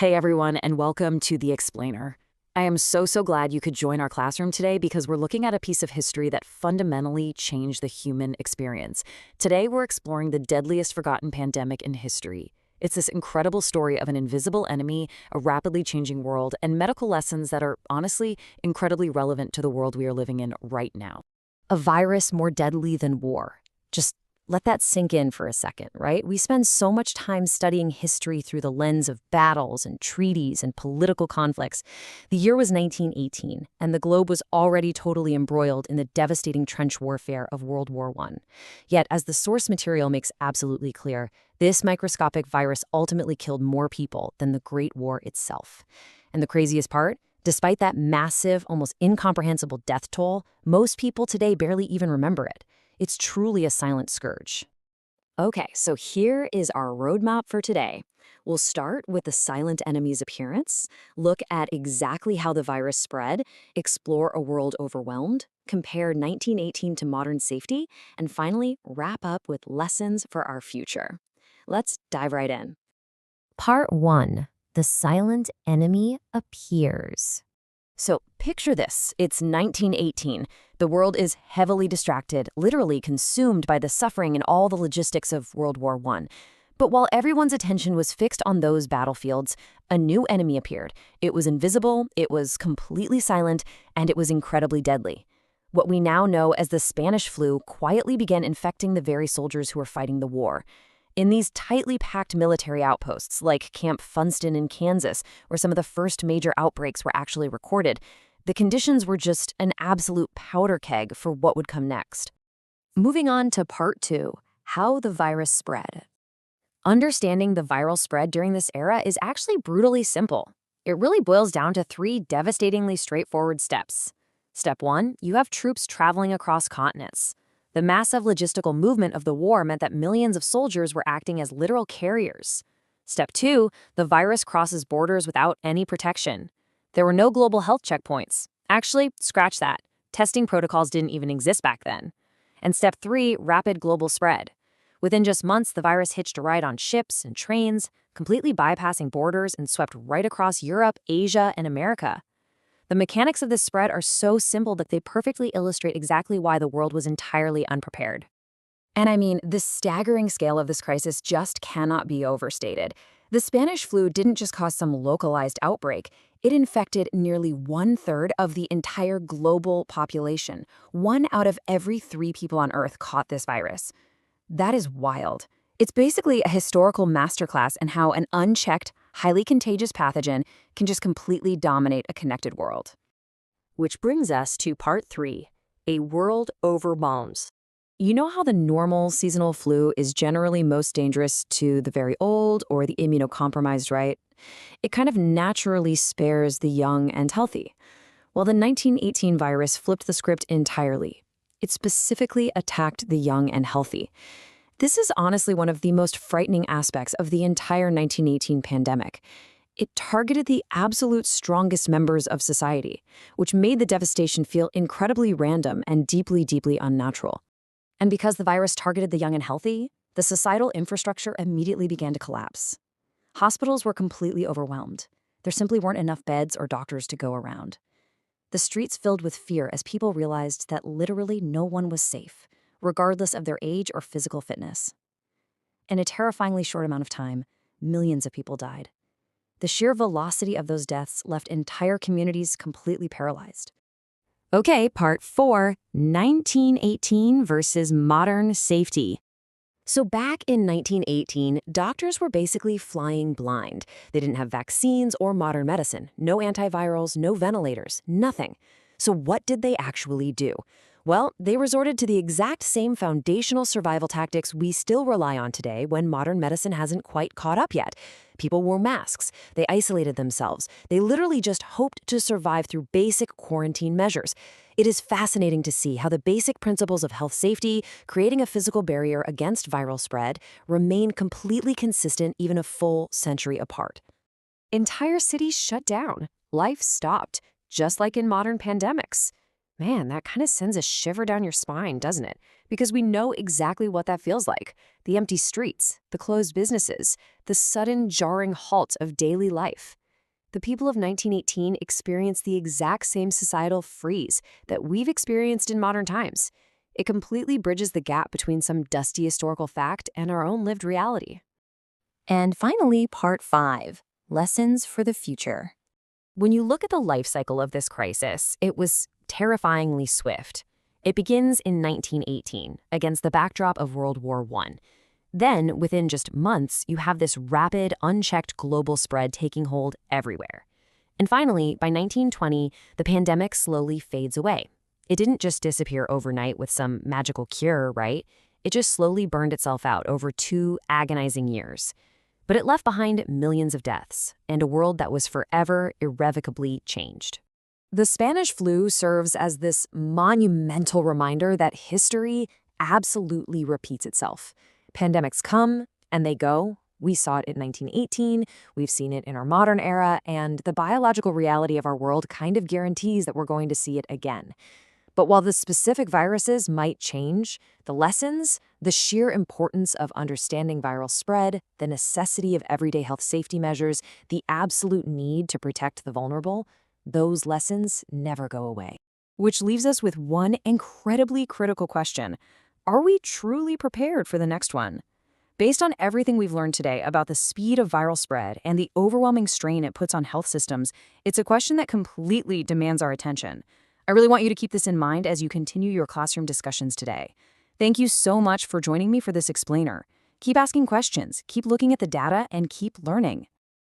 Hey everyone, and welcome to The Explainer. I am so glad you could join our classroom today because we're looking at a piece of history that fundamentally changed the human experience. Today we're exploring the deadliest forgotten pandemic in history. It's this incredible story of an invisible enemy, a rapidly changing world, and medical lessons that are, honestly, incredibly relevant to the world we are living in right now. A virus more deadly than war. Just let that sink in for a second, right? We spend so much time studying history through the lens of battles and treaties and political conflicts. The year was 1918, and the globe was already totally embroiled in the devastating trench warfare of World War I. Yet, as the source material makes absolutely clear, this microscopic virus ultimately killed more people than the Great War itself. And the craziest part? Despite that massive, almost incomprehensible death toll, most people today barely even remember it. It's truly a silent scourge. Okay, so here is our roadmap for today. We'll start with the silent enemy's appearance, look at exactly how the virus spread, explore a world overwhelmed, compare 1918 to modern safety, and finally wrap up with lessons for our future. Let's dive right in. Part 1. The silent enemy appears. So picture this. It's 1918. The world is heavily distracted, literally consumed by the suffering and all the logistics of World War I. But while everyone's attention was fixed on those battlefields, a new enemy appeared. It was invisible, it was completely silent, and it was incredibly deadly. What we now know as the Spanish flu quietly began infecting the very soldiers who were fighting the war. In these tightly packed military outposts, like Camp Funston in Kansas, where some of the first major outbreaks were actually recorded, the conditions were just an absolute powder keg for what would come next. Moving on to Part 2, how the virus spread. Understanding the viral spread during this era is actually brutally simple. It really boils down to 3 devastatingly straightforward steps. Step 1, you have troops traveling across continents. The massive logistical movement of the war meant that millions of soldiers were acting as literal carriers. Step 2, the virus crosses borders without any protection. There were no global health checkpoints. Actually, scratch that. Testing protocols didn't even exist back then. And Step 3, rapid global spread. Within just months, the virus hitched a ride on ships and trains, completely bypassing borders and swept right across Europe, Asia, and America. The mechanics of this spread are so simple that they perfectly illustrate exactly why the world was entirely unprepared. And I mean, the staggering scale of this crisis just cannot be overstated. The Spanish flu didn't just cause some localized outbreak. It infected nearly 1/3 of the entire global population. 1 out of every 3 people on Earth caught this virus. That is wild. It's basically a historical masterclass in how an unchecked, highly contagious pathogen can just completely dominate a connected world. Which brings us to Part 3, a world over bombs. You know how the normal seasonal flu is generally most dangerous to the very old or the immunocompromised, right? It kind of naturally spares the young and healthy. Well, the 1918 virus flipped the script entirely. It specifically attacked the young and healthy. This is honestly one of the most frightening aspects of the entire 1918 pandemic. It targeted the absolute strongest members of society, which made the devastation feel incredibly random and deeply unnatural. And because the virus targeted the young and healthy, the societal infrastructure immediately began to collapse. Hospitals were completely overwhelmed. There simply weren't enough beds or doctors to go around. The streets filled with fear as people realized that literally no one was safe, regardless of their age or physical fitness. In a terrifyingly short amount of time, millions of people died. The sheer velocity of those deaths left entire communities completely paralyzed. Okay, Part 4, 1918 versus modern safety. So back in 1918, doctors were basically flying blind. They didn't have vaccines or modern medicine, no antivirals, no ventilators, nothing. So what did they actually do? Well, they resorted to the exact same foundational survival tactics we still rely on today when modern medicine hasn't quite caught up yet. People wore masks. They isolated themselves. They literally just hoped to survive through basic quarantine measures. It is fascinating to see how the basic principles of health safety, creating a physical barrier against viral spread, remain completely consistent even a full century apart. Entire cities shut down. Life stopped, just like in modern pandemics. Man, that kind of sends a shiver down your spine, doesn't it? Because we know exactly what that feels like. The empty streets, the closed businesses, the sudden jarring halt of daily life. The people of 1918 experienced the exact same societal freeze that we've experienced in modern times. It completely bridges the gap between some dusty historical fact and our own lived reality. And finally, part 5, lessons for the future. When you look at the life cycle of this crisis, it was terrifyingly swift. It begins in 1918 against the backdrop of World War I. Then, within just months, you have this rapid, unchecked global spread taking hold everywhere. And finally, by 1920, the pandemic slowly fades away. It didn't just disappear overnight with some magical cure, right? It just slowly burned itself out over 2 agonizing years. But it left behind millions of deaths and a world that was forever, irrevocably changed. The Spanish flu serves as this monumental reminder that history absolutely repeats itself. Pandemics come and they go. We saw it in 1918, we've seen it in our modern era, and the biological reality of our world kind of guarantees that we're going to see it again. But while the specific viruses might change, the lessons, the sheer importance of understanding viral spread, the necessity of everyday health safety measures, the absolute need to protect the vulnerable, those lessons never go away. Which leaves us with one incredibly critical question. Are we truly prepared for the next one? Based on everything we've learned today about the speed of viral spread and the overwhelming strain it puts on health systems, it's a question that completely demands our attention. I really want you to keep this in mind as you continue your classroom discussions today. Thank you so much for joining me for this explainer. Keep asking questions, keep looking at the data, and keep learning.